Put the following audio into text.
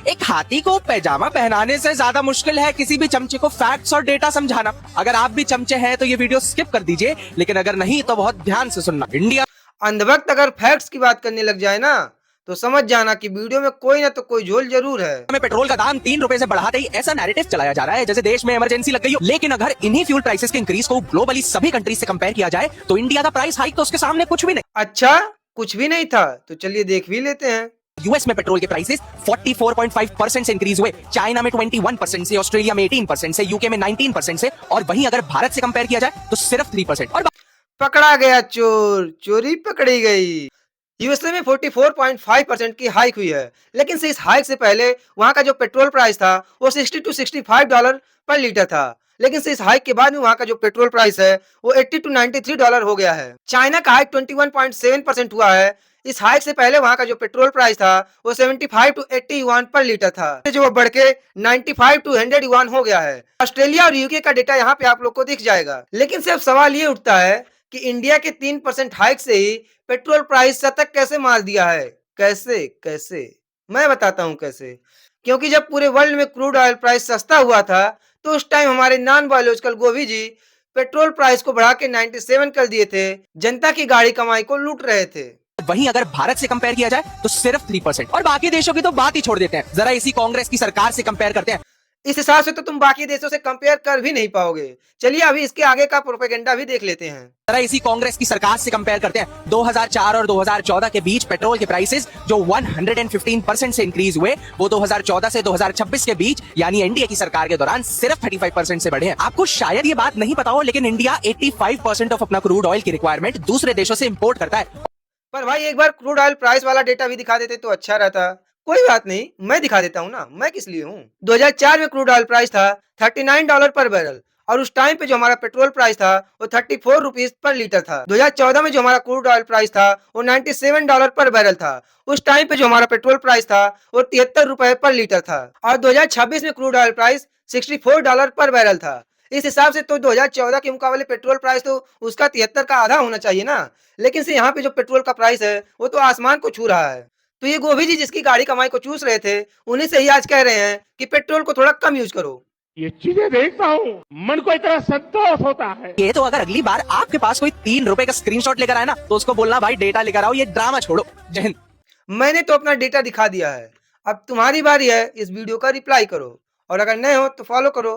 एक हाथी को पैजामा पहनाने से ज्यादा मुश्किल है किसी भी चमचे को फैक्ट्स और डेटा समझाना। अगर आप भी चमचे हैं तो ये वीडियो स्किप कर दीजिए, लेकिन अगर नहीं तो बहुत ध्यान से सुनना। इंडिया अंधभक्त अगर फैक्ट्स की बात करने लग जाए ना तो समझ जाना कि वीडियो में कोई ना तो कोई झोल जरूर है। में पेट्रोल का दाम 3 रुपए से बढ़ाते ही ऐसा नैरेटिव चलाया जा रहा है जैसे देश में इमरजेंसी लग गई हो। लेकिन अगर इन्हीं फ्यूल प्राइसेस के इंक्रीज को ग्लोबली सभी कंट्रीज से कंपेयर किया जाए तो इंडिया का प्राइस हाइक तो उसके सामने कुछ भी नहीं। अच्छा, कुछ भी नहीं था तो चलिए देख भी लेते हैं। यूएस में पेट्रोल के प्राइसेस 44.5% से इंक्रीज हुए, चाइना में 21% से, ऑस्ट्रेलिया में 18% से, यूके में 19% से, और वहीं अगर भारत से कंपेयर किया जाए तो सिर्फ 3%। और पकड़ा गया चोर, चोरी पकड़ी गई। यूएसए में 44.5% की हाइक हुई है, लेकिन से इस हाइक से पहले वहां का जो पेट्रोल प्राइस था वो 60 टू 65 डॉलर पर लीटर था। लेकिन से इस हाइक के बाद में वहां का जो पेट्रोल प्राइस है वो 80 टू 93 डॉलर हो गया है। चाइना का हाइक 21.7% हुआ है। इस हाइक से पहले वहां का जो पेट्रोल प्राइस था वो 75 टू 80 युआन पर लीटर था, जो वो बढ़ के 95 टू 100 युआन हो गया है। ऑस्ट्रेलिया और यूके का डेटा यहाँ पे आप लोग को दिख जाएगा। लेकिन सिर्फ सवाल ये उठता है कि इंडिया के 3% हाइक से ही पेट्रोल प्राइस शतक कैसे मार दिया है। कैसे कैसे मैं बताता हूँ कैसे। क्योंकि जब पूरे वर्ल्ड में क्रूड ऑयल प्राइस सस्ता हुआ था तो उस टाइम हमारे नॉन बायोलॉजिकल गोभी जी पेट्रोल प्राइस को बढ़ा के 97 कर दिए थे। जनता की गाड़ी कमाई को लूट रहे थे। वहीं अगर भारत से कंपेयर किया जाए तो सिर्फ 3%। और बाकी देशों की तो बात ही छोड़ देते हैं, जरा इसी कांग्रेस की सरकार से कंपेयर करते हैं। इस हिसाब से तो तुम बाकी देशों से कंपेयर कर भी नहीं पाओगे। चलिए अभी इसके आगे का प्रोपेगेंडा भी देख लेते हैं। जरा इसी कांग्रेस की सरकार से कंपेयर करते हैं। 2004 और 2014 के बीच पेट्रोल के प्राइसेस जो 115% से इंक्रीज हुए वो 2014 से 2026 के बीच यानी एनडीए की सरकार के दौरान सिर्फ 35% से बढ़े हैं। आपको शायद ये बात नहीं पता हो, लेकिन इंडिया 85% ऑफ अपना क्रूड ऑयल की रिक्वायरमेंट दूसरे देशों से इंपोर्ट करता है। पर भाई एक बार क्रूड ऑयल प्राइस वाला डेटा भी दिखा देते तो अच्छा रहता। कोई बात नहीं, मैं दिखा देता हूँ ना, मैं किस लिए हूँ। 2004 में क्रूड ऑयल प्राइस था 39 डॉलर पर बैरल, और उस टाइम पे जो हमारा पेट्रोल प्राइस था वो 34 रुपीज पर लीटर था। 2014 में जो हमारा क्रूड ऑयल प्राइस था वो 97 डॉलर पर बैरल था। उस टाइम पे जो हमारा पेट्रोल प्राइस था वो 73 रुपए पर लीटर था। और 2026 में क्रूड ऑयल प्राइस 64 डॉलर पर बैरल था। इस हिसाब से तो 2014 के मुकाबले पेट्रोल प्राइस तो उसका 73 का आधा होना चाहिए ना। लेकिन से यहाँ पे जो पेट्रोल का प्राइस है वो तो आसमान को छू रहा है। तो ये गोभी जी जिसकी गाड़ी कमाई को चूस रहे थे उन्हीं से ही आज कह रहे हैं कि पेट्रोल को थोड़ा कम यूज करो। ये चीजें देखता हूँ मन को इतना संतोष होता है। ये तो अगर अगली बार आपके पास कोई 3 रुपए का स्क्रीनशॉट लेकर आए ना तो उसको बोलना भाई डेटा लेकर आओ, ये ड्रामा छोड़ो। जय हिंद। मैंने तो अपना डेटा दिखा दिया है, अब तुम्हारी बारी है इस वीडियो का रिप्लाई करो, और अगर नए हो तो फॉलो करो।